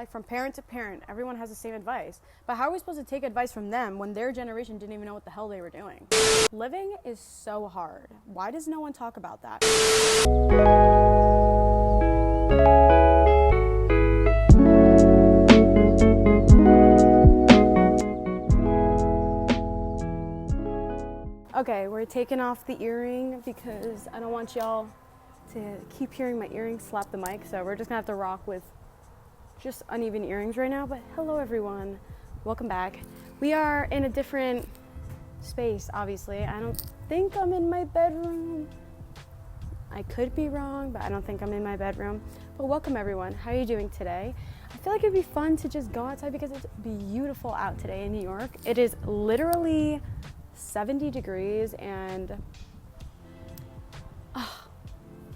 like from parent to parent, everyone has the same advice. But how are we supposed to take advice from them when their generation didn't even know what the hell they were doing? Living is so hard. Why does no one talk about that? Okay, we're taking off the earring because I don't want y'all to keep hearing my earrings slap the mic, so we're just gonna have to rock with just uneven earrings right now. But hello everyone, welcome back. We are in a different space, obviously. I don't think I'm in my bedroom. I could be wrong, but I don't think I'm in my bedroom. But welcome everyone, how are you doing today? I feel like it'd be fun to just go outside because it's beautiful out today in New York. It is literally 70 degrees and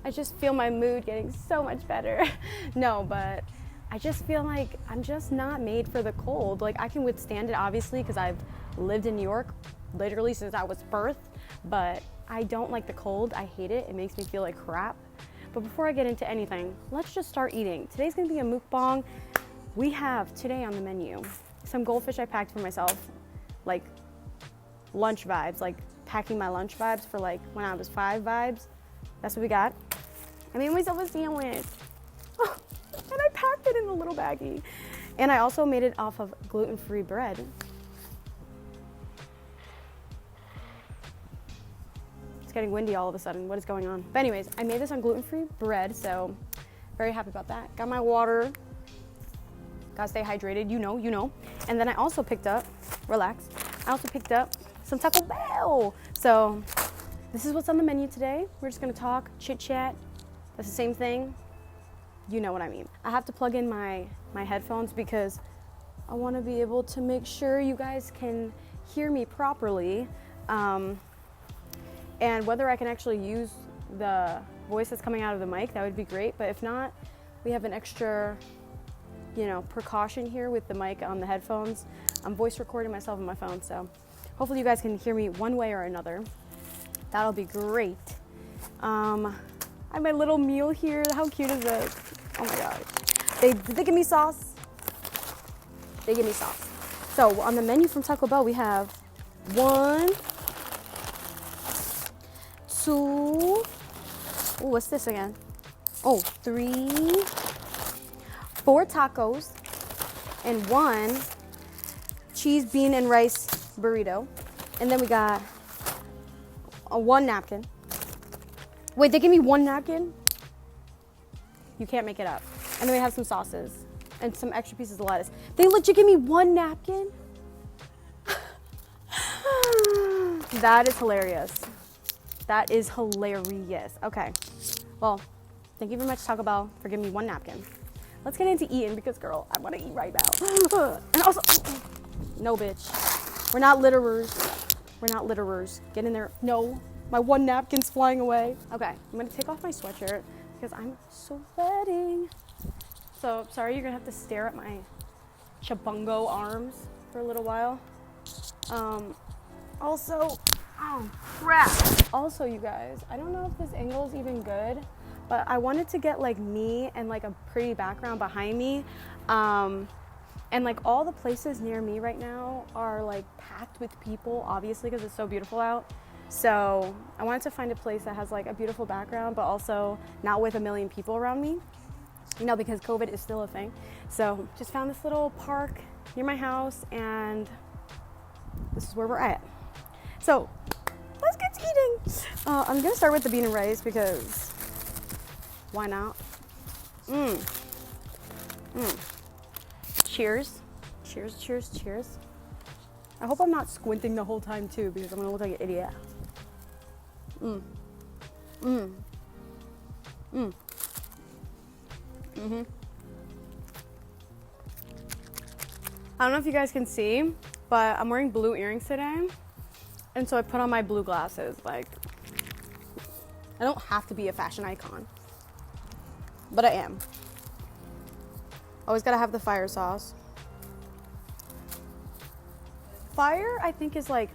I just feel my mood getting so much better. No, but I just feel like I'm just not made for the cold. Like I can withstand it obviously because I've lived in New York literally since I was birthed, but I don't like the cold. I hate it. It makes me feel like crap. But before I get into anything, let's just start eating. Today's gonna be a mukbang. We have today on the menu some goldfish I packed for myself, like lunch vibes, like packing my lunch vibes for like when I was 5 vibes. That's what we got. I made myself a sandwich. Oh, and I packed it in a little baggie. And I also made it off of gluten-free bread. It's getting windy all of a sudden. What is going on? But anyways, I made this on gluten-free bread, so very happy about that. Got my water. Gotta stay hydrated, you know. And then I also picked up, relax, I also picked up some Taco Bell. So this is what's on the menu today. We're just gonna talk, chit chat. That's the same thing. You know what I mean. I have to plug in my headphones because I wanna be able to make sure you guys can hear me properly. And whether I can actually use the voice that's coming out of the mic, that would be great. But if not, we have an extra, precaution here with the mic on the headphones. I'm voice recording myself on my phone, so hopefully you guys can hear me one way or another. That'll be great. I have my little meal here. How cute is this? Oh my gosh. Did they give me sauce? They give me sauce. So on the menu from Taco Bell, we have 1, 2, oh, what's this again? Oh, 3, 4 tacos, and 1 cheese, bean, and rice burrito. And then we got a 1 napkin. Wait, they give me 1 napkin? You can't make it up. And then we have some sauces and some extra pieces of lettuce. They legit give me 1 napkin? That is hilarious. That is hilarious. Okay. Well, thank you very much, Taco Bell, for giving me 1 napkin. Let's get into eating because, girl, I want to eat right now. And also, no, bitch. We're not litterers. We're not litterers. Get in there. No, my 1 napkin's flying away. Okay, I'm going to take off my sweatshirt because I'm sweating. So, sorry, you're going to have to stare at my chabungo arms for a little while. Also, oh, crap. Also, you guys, I don't know if this angle is even good, but I wanted to get like me and like a pretty background behind me. And like all the places near me right now are like packed with people, obviously, because it's so beautiful out. So I wanted to find a place that has like a beautiful background, but also not with a million people around me, because COVID is still a thing. So just found this little park near my house, and this is where we're at. So let's get to eating. I'm gonna start with the bean and rice because why not? Cheers. Cheers, cheers, cheers. I hope I'm not squinting the whole time too because I'm gonna look like an idiot. I don't know if you guys can see, but I'm wearing blue earrings today. And so I put on my blue glasses. Like, I don't have to be a fashion icon, but I am. Always gotta have the fire sauce. Fire, I think, is like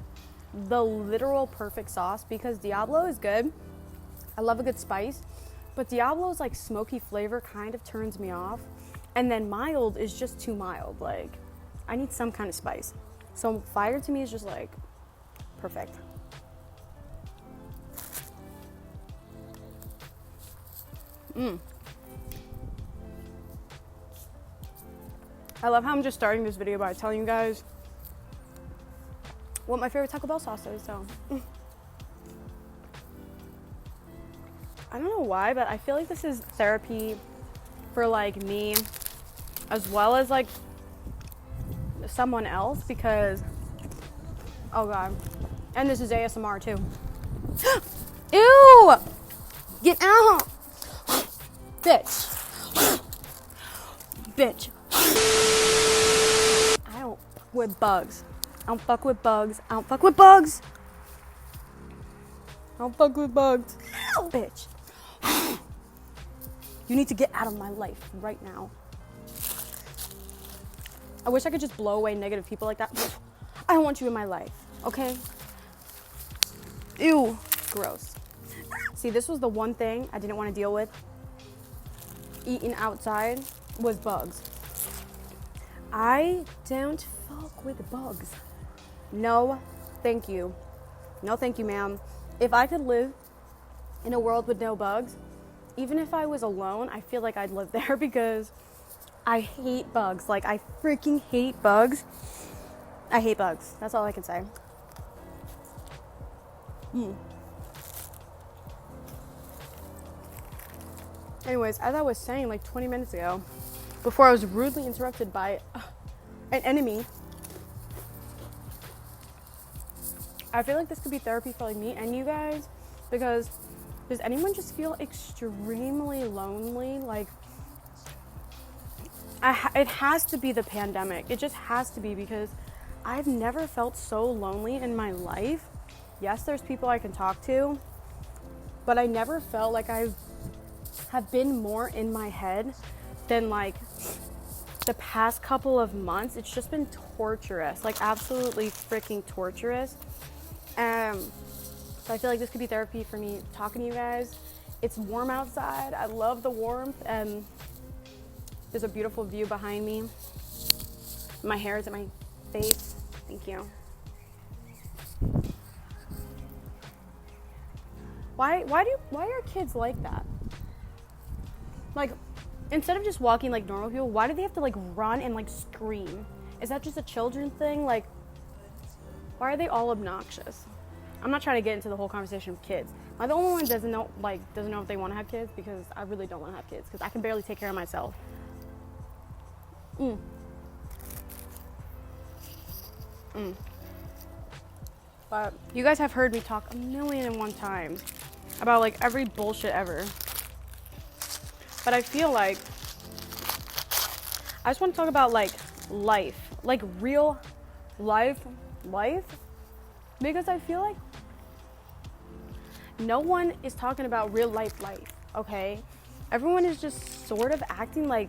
the literal perfect sauce because Diablo is good. I love a good spice, but Diablo's like smoky flavor kind of turns me off. And then mild is just too mild. Like, I need some kind of spice. So fire to me is just like perfect. I love how I'm just starting this video by telling you guys what my favorite Taco Bell sauce is. So I don't know why, but I feel like this is therapy for like me as well as like someone else, because oh god, and this is ASMR too. Ew, get out, bitch. I don't fuck with bugs. I don't fuck with bugs. I don't fuck with bugs. I don't fuck with bugs. Ow, bitch. You need to get out of my life right now. I wish I could just blow away negative people like that. I don't want you in my life, okay? Ew, gross. See, this was the one thing I didn't want to deal with eating outside was bugs. I don't fuck with bugs. No, thank you. No, thank you, ma'am. If I could live in a world with no bugs, even if I was alone, I feel like I'd live there because I hate bugs. Like, I freaking hate bugs. I hate bugs. That's all I can say. Anyways, as I was saying like 20 minutes ago, before I was rudely interrupted by an enemy, I feel like this could be therapy for like me and you guys, because does anyone just feel extremely lonely? Like, it has to be the pandemic. It just has to be, because I've never felt so lonely in my life. Yes, there's people I can talk to, but I never felt like I have been more in my head than like the past couple of months. It's just been torturous, like absolutely freaking torturous. So I feel like this could be therapy for me talking to you guys. It's warm outside. I love the warmth, and there's a beautiful view behind me. My hair is in my face. Thank you. Why are kids like that? Like, instead of just walking like normal people, why do they have to like run and like scream? Is that just a children thing? Like, why are they all obnoxious? I'm not trying to get into the whole conversation with kids. Am I the only one that doesn't know if they want to have kids? Because I really don't want to have kids, because I can barely take care of myself. But you guys have heard me talk 1,000,001 times about like every bullshit ever. But I feel like I just want to talk about like life, like real life, because I feel like no one is talking about real life, okay? Everyone is just sort of acting like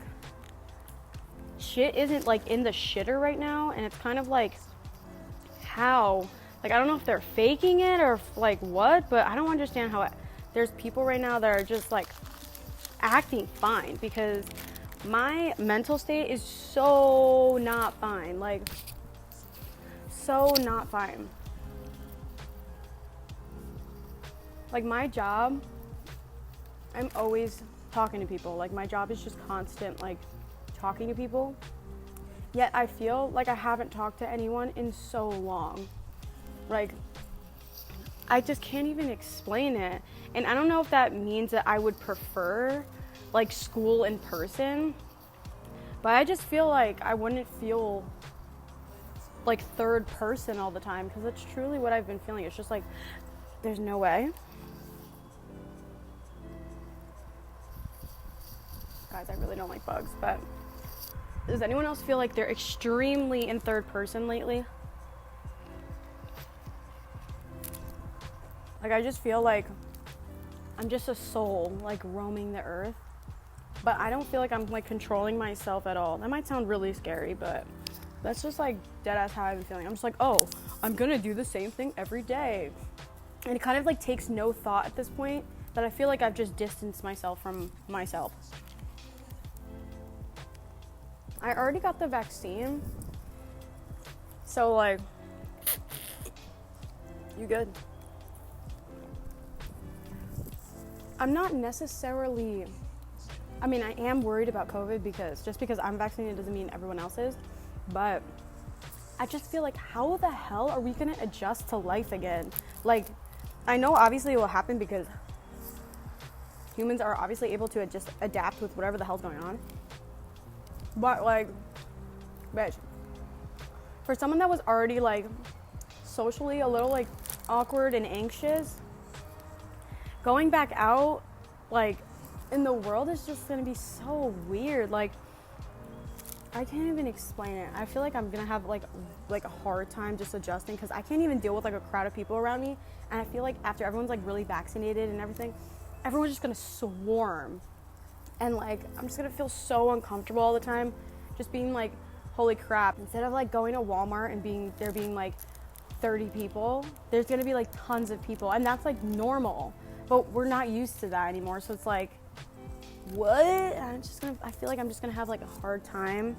shit isn't like in the shitter right now, and it's kind of like, how? Like, I don't know if they're faking it or like what, but I don't understand how there's people right now that are just like acting fine, because my mental state is so not fine, like so not fine. Like, my job, I'm always talking to people. Like, my job is just constant like talking to people, yet I feel like I haven't talked to anyone in so long. Like, I just can't even explain it. And I don't know if that means that I would prefer like school in person, but I just feel like I wouldn't feel like third person all the time, because that's truly what I've been feeling. It's just like, there's no way. Guys, I really don't like bugs, but does anyone else feel like they're extremely in third person lately? Like, I just feel like I'm just a soul like roaming the earth, but I don't feel like I'm like controlling myself at all. That might sound really scary, but that's just like dead ass how I've been feeling. I'm just like, oh, I'm gonna do the same thing every day. And it kind of like takes no thought at this point, that I feel like I've just distanced myself from myself. I already got the vaccine. So like, you good. I'm not necessarily, I mean, I am worried about COVID because just because I'm vaccinated doesn't mean everyone else is, but I just feel like, how the hell are we gonna adjust to life again? Like, I know obviously it will happen because humans are obviously able to just adapt with whatever the hell's going on. But like, bitch, for someone that was already like socially a little like awkward and anxious, going back out like in the world is just gonna be so weird. Like, I can't even explain it. I feel like I'm gonna have like a hard time just adjusting because I can't even deal with like a crowd of people around me. And I feel like after everyone's like really vaccinated and everything, everyone's just gonna swarm. And like, I'm just gonna feel so uncomfortable all the time, just being like, holy crap. Instead of like going to Walmart and there being like 30 people, there's gonna be like tons of people. And that's like normal, but we're not used to that anymore. So it's like, what? I feel like I'm just gonna have like a hard time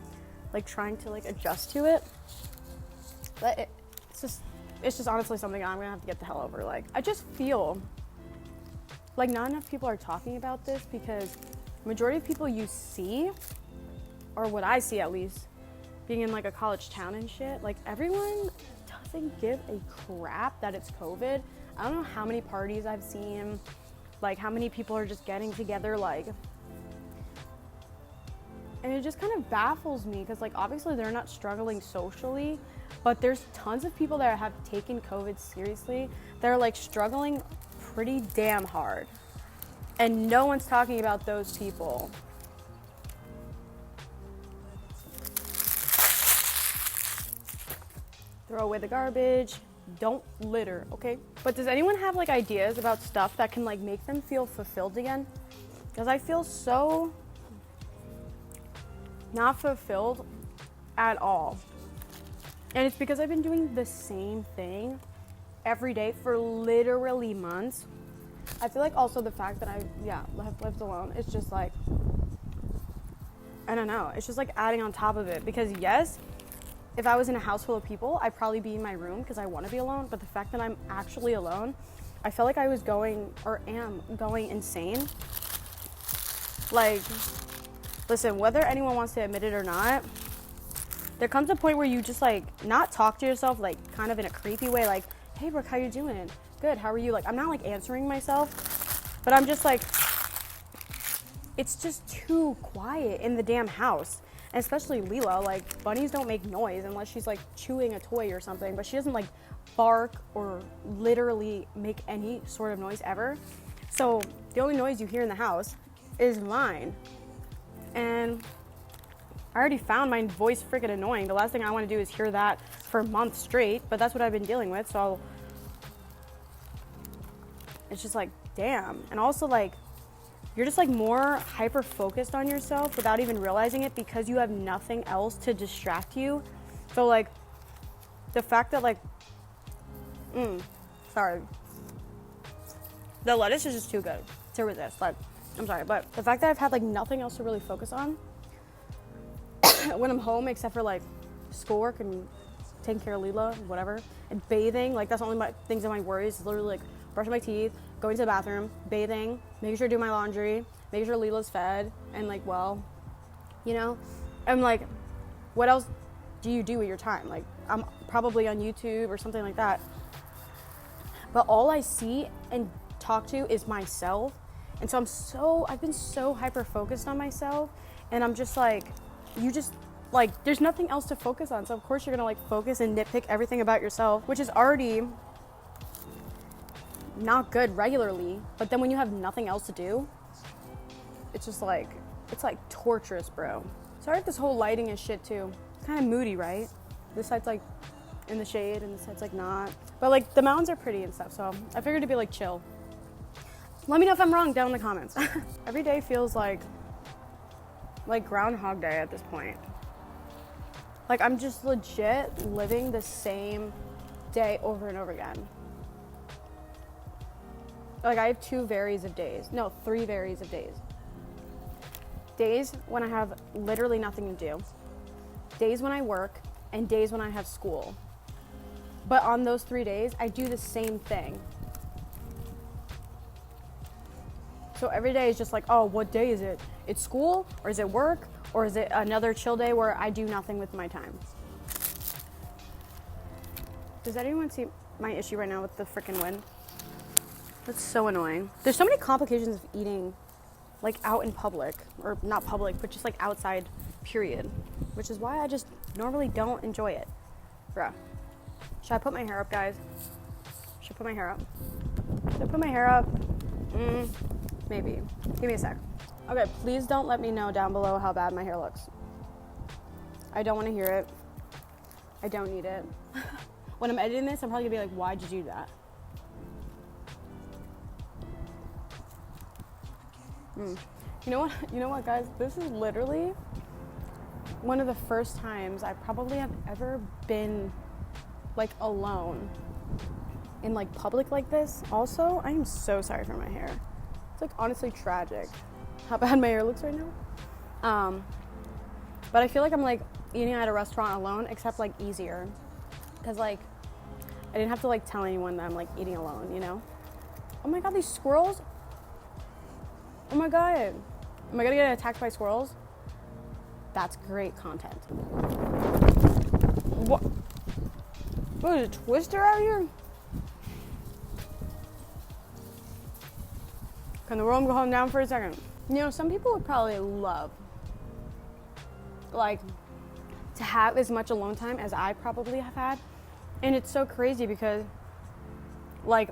like trying to like adjust to it. But it's just honestly something I'm gonna have to get the hell over. Like, I just feel like not enough people are talking about this because majority of people you see, or what I see at least, being in like a college town and shit, like everyone doesn't give a crap that it's COVID. I don't know how many parties I've seen, like how many people are just getting together, like, and it just kind of baffles me because like obviously they're not struggling socially, but there's tons of people that have taken COVID seriously. They're like struggling pretty damn hard, and no one's talking about those people. Throw away the garbage. Don't litter, okay? But does anyone have like ideas about stuff that can like make them feel fulfilled again? Because I feel so not fulfilled at all. And it's because I've been doing the same thing every day for literally months. I feel like also the fact that I have lived alone, it's just like, I don't know, it's just like adding on top of it. Because yes, if I was in a house full of people, I'd probably be in my room because I want to be alone. But the fact that I'm actually alone, I felt like I was going, or am going insane. Like, listen, whether anyone wants to admit it or not, there comes a point where you just like not talk to yourself like kind of in a creepy way, like, hey Brooke, how you doing? Good, how are you? Like, I'm not like answering myself, but I'm just like, it's just too quiet in the damn house. And especially Leela, like, bunnies don't make noise unless she's like chewing a toy or something, but she doesn't like bark or literally make any sort of noise ever. So the only noise you hear in the house is mine. And I already found my voice freaking annoying. The last thing I want to do is hear that for months straight, but that's what I've been dealing with. So it's just like, damn. And also like, you're just like more hyper focused on yourself without even realizing it because you have nothing else to distract you. So like the fact that like, sorry, the lettuce is just too good to resist. Like, I'm sorry, but the fact that I've had like nothing else to really focus on when I'm home except for like schoolwork and taking care of Leela, whatever, and bathing, like that's the only things that my worries is literally like brushing my teeth, going to the bathroom, bathing, making sure I do my laundry, making sure Leela's fed, and like, well, you know, I'm like, what else do you do with your time? Like, I'm probably on YouTube or something like that. But all I see and talk to is myself. And so I've been so hyper focused on myself, and I'm just like, there's nothing else to focus on. So of course you're gonna like focus and nitpick everything about yourself, which is already not good regularly. But then when you have nothing else to do, it's just like, it's like torturous, bro. Sorry if this whole lighting is shit too. It's kind of moody, right? This side's like in the shade and this side's like not. But like the mountains are pretty and stuff, so I figured it'd be like chill. Let me know if I'm wrong down in the comments. Every day feels like Groundhog Day at this point. Like I'm just legit living the same day over and over again. Like I have 3 varies of days. Days when I have literally nothing to do. days when I work and days when I have school. But on those 3 days, I do the same thing. So every day is just like, oh, what day is it? It's school, or is it work, or is it another chill day where I do nothing with my time? Does anyone see my issue right now with the freaking wind? That's so annoying. There's so many complications of eating like out in public, or not public, but just like outside, period. Which is why I just normally don't enjoy it. Bruh. Should I put my hair up, guys? Should I put my hair up? Should I put my hair up? Maybe. Give me a sec. Okay, please don't let me know down below how bad my hair looks. I don't want to hear it. I don't need it. When I'm editing this, I'm probably gonna be like, why'd you do that? You know what, guys? This is literally one of the first times I probably have ever been like alone in like public like this. Also, I am so sorry for my hair. It's like honestly tragic how bad my hair looks right now. But I feel like I'm like eating at a restaurant alone, except like easier, because like I didn't have to like tell anyone that I'm like eating alone, you know? Oh my god, these squirrels. Oh my god. Am I gonna get attacked by squirrels? That's great content. What? What is a twister out here? Can the world calm down for a second? You know, some people would probably love like to have as much alone time as I probably have had. And it's so crazy because like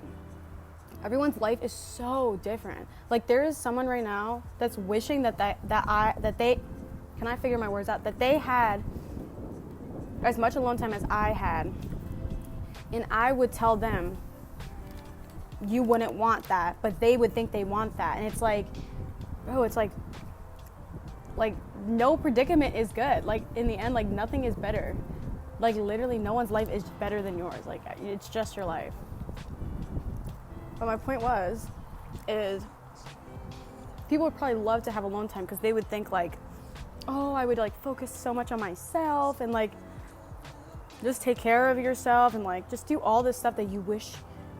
everyone's life is so different. Like there is someone right now that's wishing that they can I figure my words out, that they had as much alone time as I had. And I would tell them, you wouldn't want that, but they would think they want that. And it's like, bro, it's like no predicament is good. Like in the end, like nothing is better. Like literally no one's life is better than yours. Like it's just your life. But my point is people would probably love to have alone time because they would think like, oh, I would like focus so much on myself and like just take care of yourself and like just do all this stuff that you wish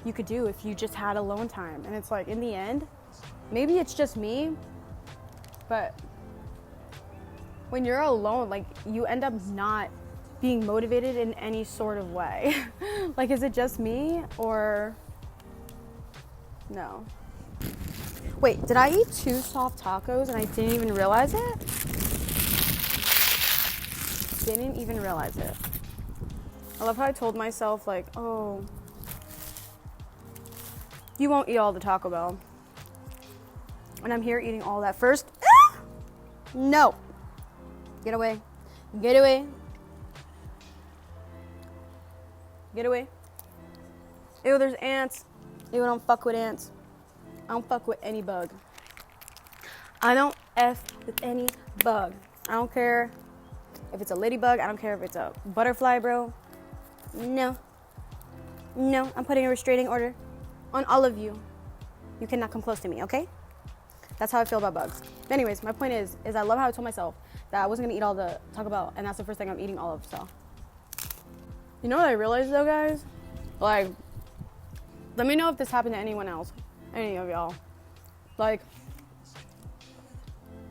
you could do if you just had alone time. And it's like in the end, maybe it's just me, but when you're alone, like you end up not being motivated in any sort of way. Like, is it just me or no? Wait, did I eat 2 soft tacos and I didn't even realize it? Didn't even realize it. I love how I told myself like, oh, you won't eat all the Taco Bell. And I'm here eating all that first. No. Get away. Get away. Get away. Ew, there's ants. Ew, I don't fuck with ants. I don't fuck with any bug. I don't F with any bug. I don't care if it's a ladybug. I don't care if it's a butterfly, bro. No. No, I'm putting a restraining order on all of you. You cannot come close to me, okay? That's how I feel about bugs. Anyways, my point is I love how I told myself that I wasn't gonna eat all the Taco Bell, and that's the first thing I'm eating all of, so. You know what I realized though, guys? Like, let me know if this happened to anyone else. Any of y'all. Like,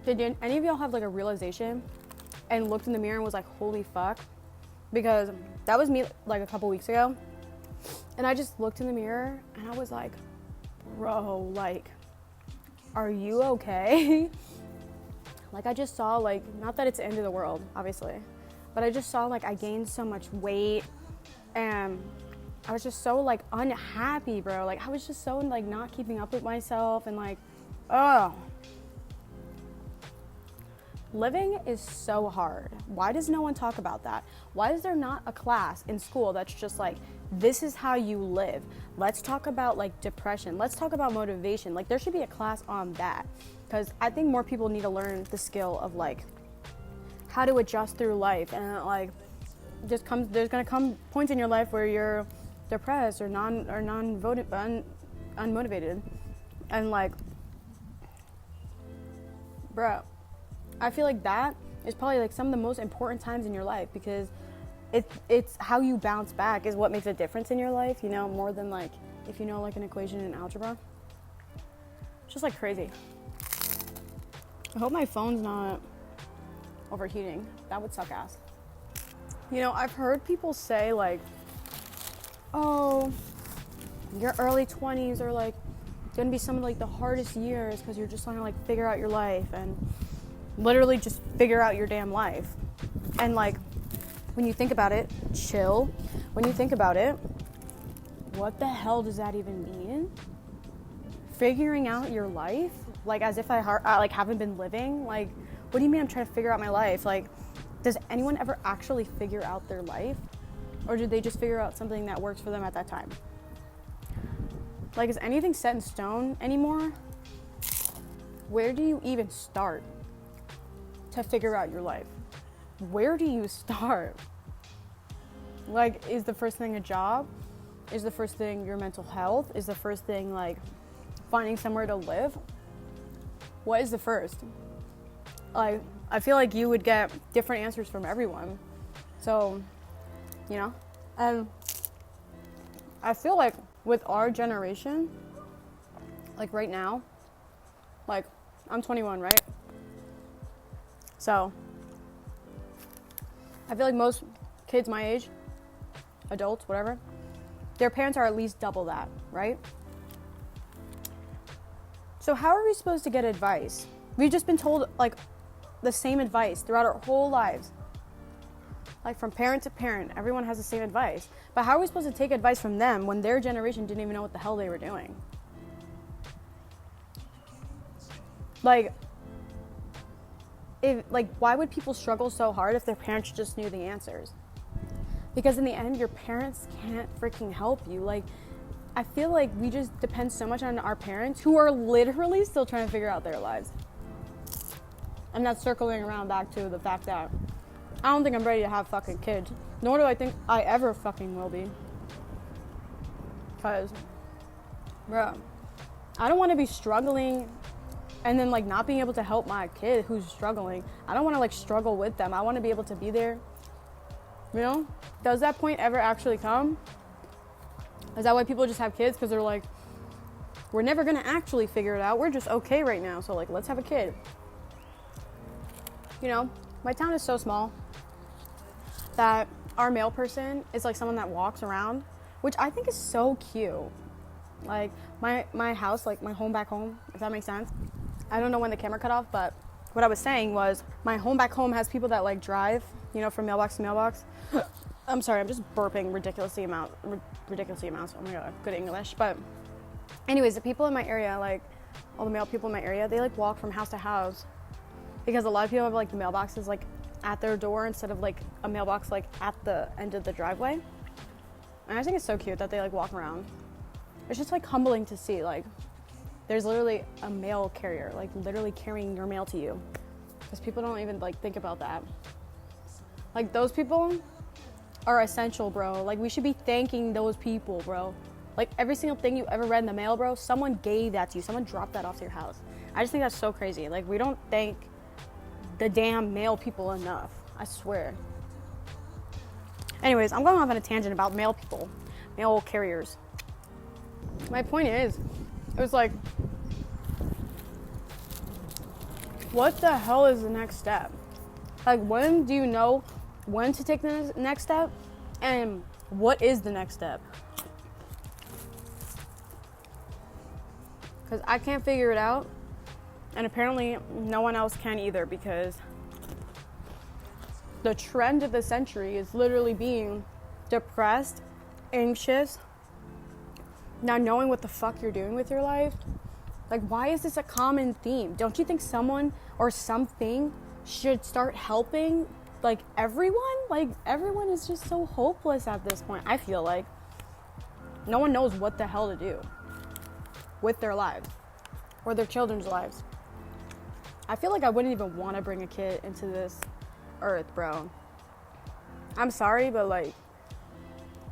did any of y'all have like a realization and looked in the mirror and was like, holy fuck? Because that was me like a couple weeks ago. And I just looked in the mirror and I was like, bro, like, are you okay? Like I just saw like, not that it's the end of the world, obviously, but I just saw like I gained so much weight and I was just so like unhappy, bro. Like I was just so like not keeping up with myself and like, oh. Living is so hard. Why does no one talk about that? Why is there not a class in school that's just like, this is how you live? Let's talk about like depression. Let's talk about motivation. Like there should be a class on that, because I think more people need to learn the skill of like how to adjust through life. And like there's gonna come points in your life where you're depressed or unmotivated, and like, bro, I feel like that is probably like some of the most important times in your life, because it's how you bounce back is what makes a difference in your life, you know, more than like if you know like an equation in algebra. It's just like crazy. I hope my phone's not overheating. That would suck ass. You know, I've heard people say like, oh, your early 20s are like gonna be some of like the hardest years because you're just trying to like figure out your life and literally just figure out your damn life. And like, when you think about it, chill. When you think about it, what the hell does that even mean? Figuring out your life? Like, as if I like haven't been living? Like, what do you mean I'm trying to figure out my life? Like, does anyone ever actually figure out their life? Or did they just figure out something that works for them at that time? Like, is anything set in stone anymore? Where do you even start to figure out your life? Where do you start? Like, is the first thing a job? Is the first thing your mental health? Is the first thing like finding somewhere to live? What is the first? Like, I feel like you would get different answers from everyone. So, you know, and I feel like with our generation, like right now, like I'm 21, right? So I feel like most kids my age, adults, whatever, their parents are at least double that, right? So how are we supposed to get advice? We've just been told like the same advice throughout our whole lives. Like from parent to parent, everyone has the same advice. But how are we supposed to take advice from them when their generation didn't even know what the hell they were doing? Like, why would people struggle so hard if their parents just knew the answers? Because in the end, your parents can't freaking help you. Like, I feel like we just depend so much on our parents who are literally still trying to figure out their lives. I'm not circling around back to the fact that I don't think I'm ready to have fucking kids. Nor do I think I ever fucking will be. Because, bro, I don't want to be struggling and then like not being able to help my kid who's struggling. I don't want to like struggle with them. I want to be able to be there. You know? Does that point ever actually come? Is that why people just have kids? Because they're like, we're never going to actually figure it out. We're just okay right now. So like, let's have a kid. You know, my town is so small that our mail person is like someone that walks around, which I think is so cute. Like my house, like my home back home, if that makes sense. I don't know when the camera cut off, but what I was saying was my home back home has people that like drive, you know, from mailbox to mailbox. I'm sorry, I'm just burping ridiculously amounts. Oh my God, good English. But anyways, the people in my area, like all the mail people in my area, they like walk from house to house because a lot of people have like the mailboxes like at their door instead of like a mailbox like at the end of the driveway. And I think it's so cute that they like walk around. It's just like humbling to see, like there's literally a mail carrier like literally carrying your mail to you, because people don't even like think about that. Like those people are essential, bro. Like we should be thanking those people, bro. Like every single thing you ever read in the mail, bro, someone gave that to you. Someone dropped that off to your house. I just think that's so crazy. Like we don't thank the damn mail people enough. I swear. Anyways, I'm going off on a tangent about mail people, mail carriers. My point is, it was like, what the hell is the next step? Like, when do you know when to take the next step? And what is the next step? Because I can't figure it out. And apparently no one else can either, because the trend of the century is literally being depressed, anxious, not knowing what the fuck you're doing with your life. Like, why is this a common theme? Don't you think someone or something should start helping, like, everyone? Like, everyone is just so hopeless at this point. I feel like no one knows what the hell to do with their lives or their children's lives. I feel like I wouldn't even want to bring a kid into this earth, bro. I'm sorry, but like,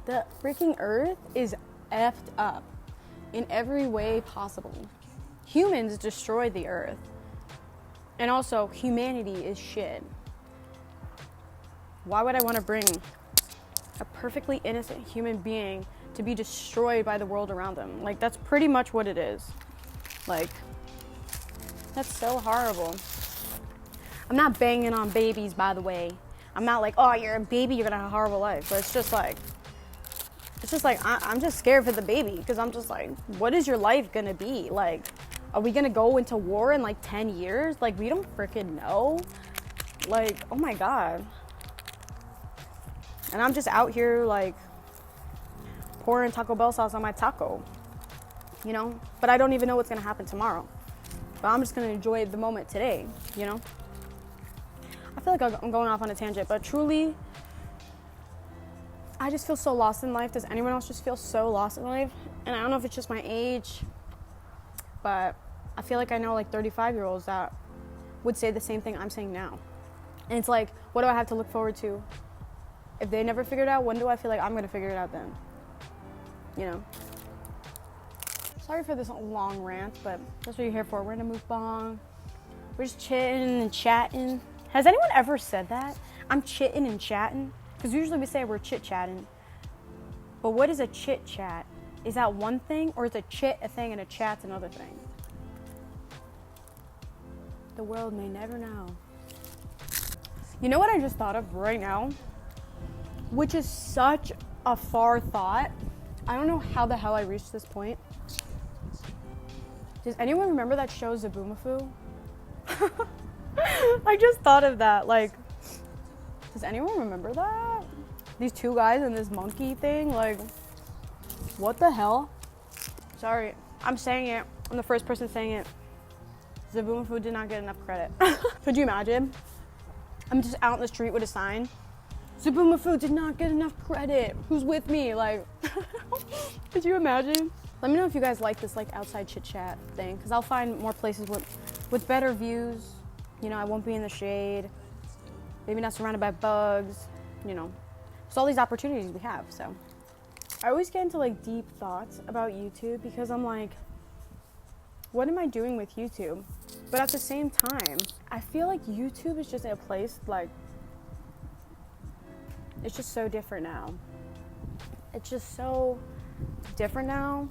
the freaking earth is effed up in every way possible. Humans destroyed the earth. And also, humanity is shit. Why would I want to bring a perfectly innocent human being to be destroyed by the world around them? Like, that's pretty much what it is. Like, that's so horrible. I'm not banging on babies, by the way. I'm not like, oh, you're a baby, you're gonna have a horrible life. But it's just like I'm just scared for the baby, because I'm just like, what is your life gonna be? Like, are we gonna go into war in like 10 years? Like, we don't freaking know. Like, oh my God. And I'm just out here like pouring Taco Bell sauce on my taco, you know? But I don't even know what's gonna happen tomorrow. But I'm just gonna enjoy the moment today, you know? I feel like I'm going off on a tangent, but truly, I just feel so lost in life. Does anyone else just feel so lost in life? And I don't know if it's just my age, but I feel like I know like 35-year-olds that would say the same thing I'm saying now. And it's like, what do I have to look forward to? If they never figured it out, when do I feel like I'm gonna figure it out then? You know? Sorry for this long rant, but that's what you're here for. We're in a mukbang. We're just chitting and chatting. Has anyone ever said that? I'm chitting and chatting? Because usually we say we're chit-chatting. But what is a chit-chat? Is that one thing, or is a chit a thing and a chat's another thing? The world may never know. You know what I just thought of right now? Which is such a far thought. I don't know how the hell I reached this point. Does anyone remember that show Zaboomafoo? I just thought of that. Like, does anyone remember that? These two guys and this monkey thing, like, what the hell? Sorry, I'm saying it. I'm the first person saying it. Zaboomafoo did not get enough credit. Could you imagine? I'm just out in the street with a sign. Zaboomafoo did not get enough credit. Who's with me? Like, could you imagine? Let me know if you guys like this like outside chit chat thing, because I'll find more places with better views. You know, I won't be in the shade. Maybe not surrounded by bugs. You know, just all these opportunities we have. So I always get into like deep thoughts about YouTube, because I'm like, what am I doing with YouTube? But at the same time, I feel like YouTube is just a place like, it's just so different now. It's just so different now.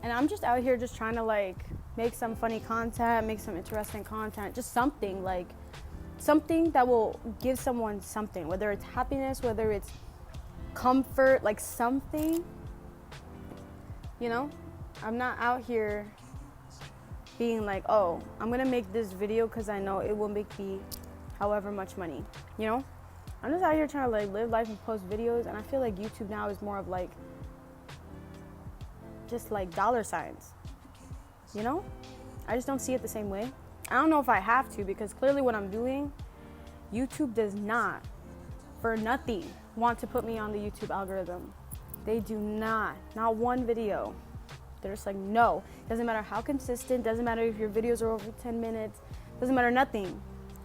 And I'm just out here just trying to like make some funny content, make some interesting content, just something like, something that will give someone something, whether it's happiness, whether it's comfort, like something, you know? I'm not out here being like, oh, I'm gonna make this video because I know it will make me however much money, you know? I'm just out here trying to like live life and post videos, and I feel like YouTube now is more of like, just like dollar signs, you know? I just don't see it the same way. I don't know if I have to, because clearly what I'm doing, YouTube does not, for nothing, want to put me on the YouTube algorithm. They do not one video. They're just like, no. Doesn't matter how consistent, doesn't matter if your videos are over 10 minutes, doesn't matter nothing.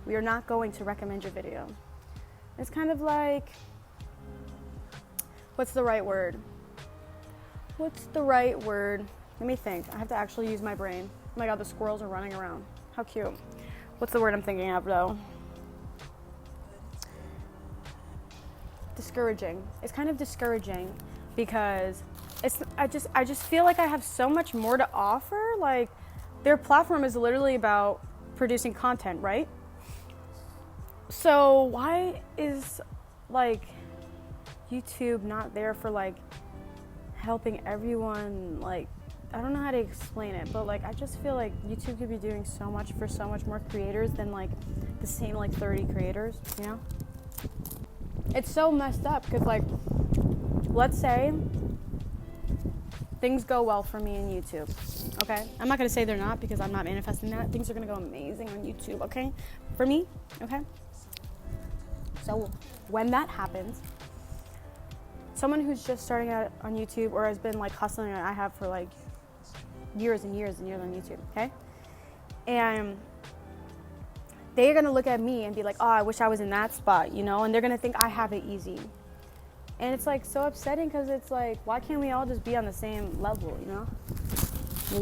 We are not going to recommend your video. It's kind of like, what's the right word? What's the right word? Let me think. I have to actually use my brain. Oh my God, the squirrels are running around. How cute. What's the word I'm thinking of though? Discouraging. It's kind of discouraging, because I just feel like I have so much more to offer. Like, their platform is literally about producing content, right? So why is like YouTube not there for like helping everyone? Like, I don't know how to explain it, but like I just feel like YouTube could be doing so much for so much more creators than like the same like 30 creators, you know? It's so messed up, because like, let's say things go well for me in YouTube, okay? I'm not gonna say they're not, because I'm not manifesting that. Things are gonna go amazing on YouTube, okay? For me, okay? So when that happens, someone who's just starting out on YouTube, or has been like hustling, I have for like years and years and years on YouTube, okay? And they're gonna look at me and be like, oh, I wish I was in that spot, you know? And they're gonna think I have it easy. And it's like so upsetting, because it's like, why can't we all just be on the same level, you know?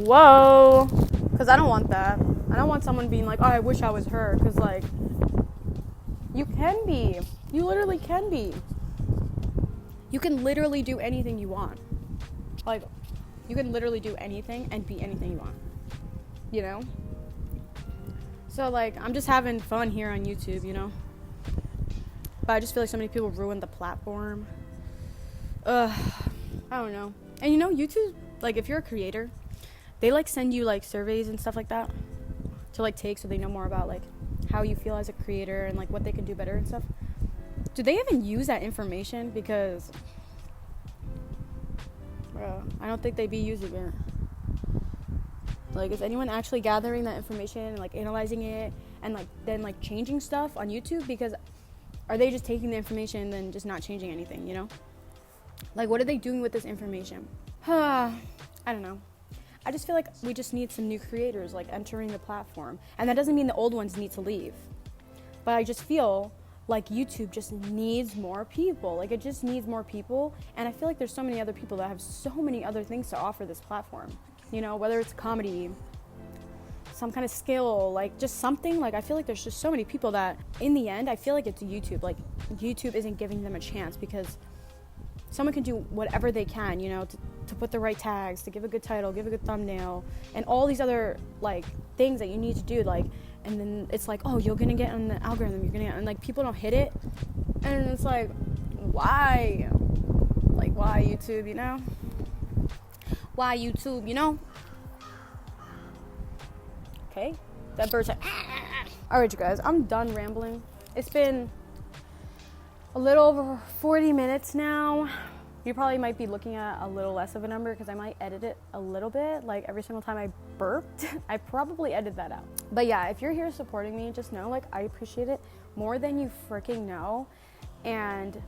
Whoa, because I don't want that. I don't want someone being like, oh, I wish I was her, because like, you can be. You literally can be. You can literally do anything you want. Like, you can literally do anything and be anything you want. You know? So, like, I'm just having fun here on YouTube, you know? But I just feel like so many people ruin the platform. I don't know. And you know, YouTube, like, if you're a creator, they, like, send you, like, surveys and stuff like that to, like, take so they know more about, like, how you feel as a creator and, like, what they can do better and stuff. Do they even use that information? Because, bro, I don't think they'd be using it. Like, is anyone actually gathering that information and, like, analyzing it and, like, then, like, changing stuff on YouTube? Because are they just taking the information and then just not changing anything, you know? Like, what are they doing with this information? I don't know. I just feel like we just need some new creators, like, entering the platform. And that doesn't mean the old ones need to leave. But I just feel like YouTube just needs more people. Like, it just needs more people. And I feel like there's so many other people that have so many other things to offer this platform. You know, whether it's comedy, some kind of skill, like, just something. Like, I feel like there's just so many people that, in the end, I feel like it's YouTube. Like, YouTube isn't giving them a chance because someone can do whatever they can, you know, to put the right tags, to give a good title, give a good thumbnail, and all these other, like, things that you need to do, like, and then it's like, oh, you're gonna get on the algorithm, you're gonna get, and, like, people don't hit it, and it's like, why? Like, why YouTube, you know? Why YouTube, you know? Okay, that bird's like, alright, you guys, I'm done rambling. It's been a little over 40 minutes now. You probably might be looking at a little less of a number because I might edit it a little bit. Like, every single time I burped, I probably edit that out. But yeah, if you're here supporting me, just know, like, I appreciate it more than you freaking know. And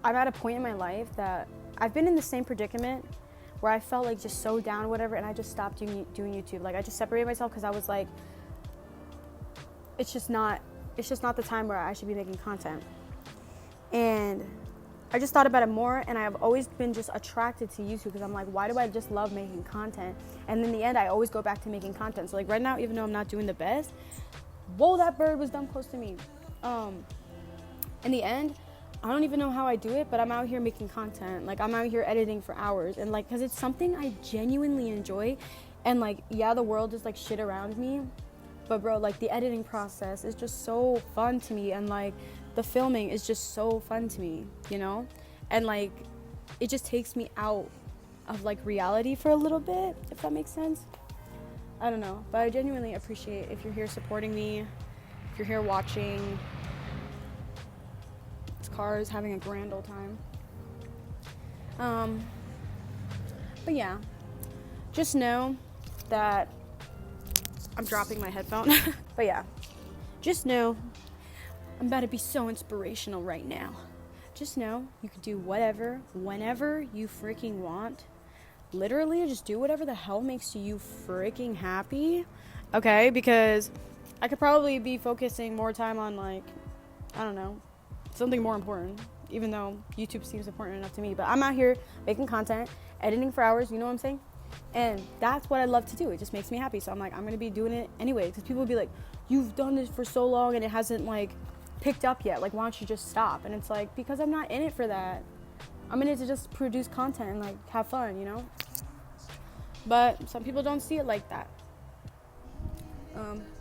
I'm at a point in my life that I've been in the same predicament where I felt like just so down, whatever, and I just stopped doing YouTube. Like, I just separated myself because I was like, it's just not the time where I should be making content. And I just thought about it more, and I've always been just attracted to YouTube because I'm like, why do I just love making content? And in the end, I always go back to making content. So, like, right now, even though I'm not doing the best, whoa, that bird was dumb close to me. In the end, I don't even know how I do it, but I'm out here making content. Like, I'm out here editing for hours, and, like, because it's something I genuinely enjoy. And, like, yeah, the world is, like, shit around me, but, bro, like, the editing process is just so fun to me, and, like, the filming is just so fun to me, you know? And, like, it just takes me out of, like, reality for a little bit, if that makes sense. I don't know, but I genuinely appreciate if you're here supporting me, if you're here watching. This car is having a grand old time. But yeah, just know that I'm dropping my headphone. But yeah, just know I'm about to be so inspirational right now. Just know you can do whatever, whenever you freaking want. Literally, just do whatever the hell makes you freaking happy. Okay, because I could probably be focusing more time on, like, I don't know, something more important, even though YouTube seems important enough to me. But I'm out here making content, editing for hours, you know what I'm saying? And that's what I love to do. It just makes me happy. So I'm like, I'm going to be doing it anyway. Because people will be like, you've done this for so long and it hasn't, like, picked up yet. Like, why don't you just stop? And it's like, because I'm not in it for that. I'm in it to just produce content and, like, have fun, you know? But some people don't see it like that.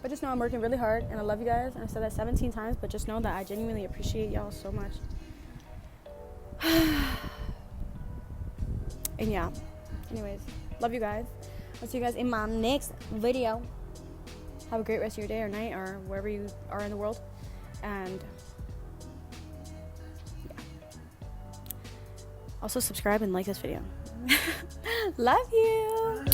But just know I'm working really hard and I love you guys. And I said that 17 times, but just know that I genuinely appreciate y'all so much. And yeah, anyways, love you guys. I'll see you guys in my next video. Have a great rest of your day or night or wherever you are in the world. And yeah. Also subscribe and like this video. Love you.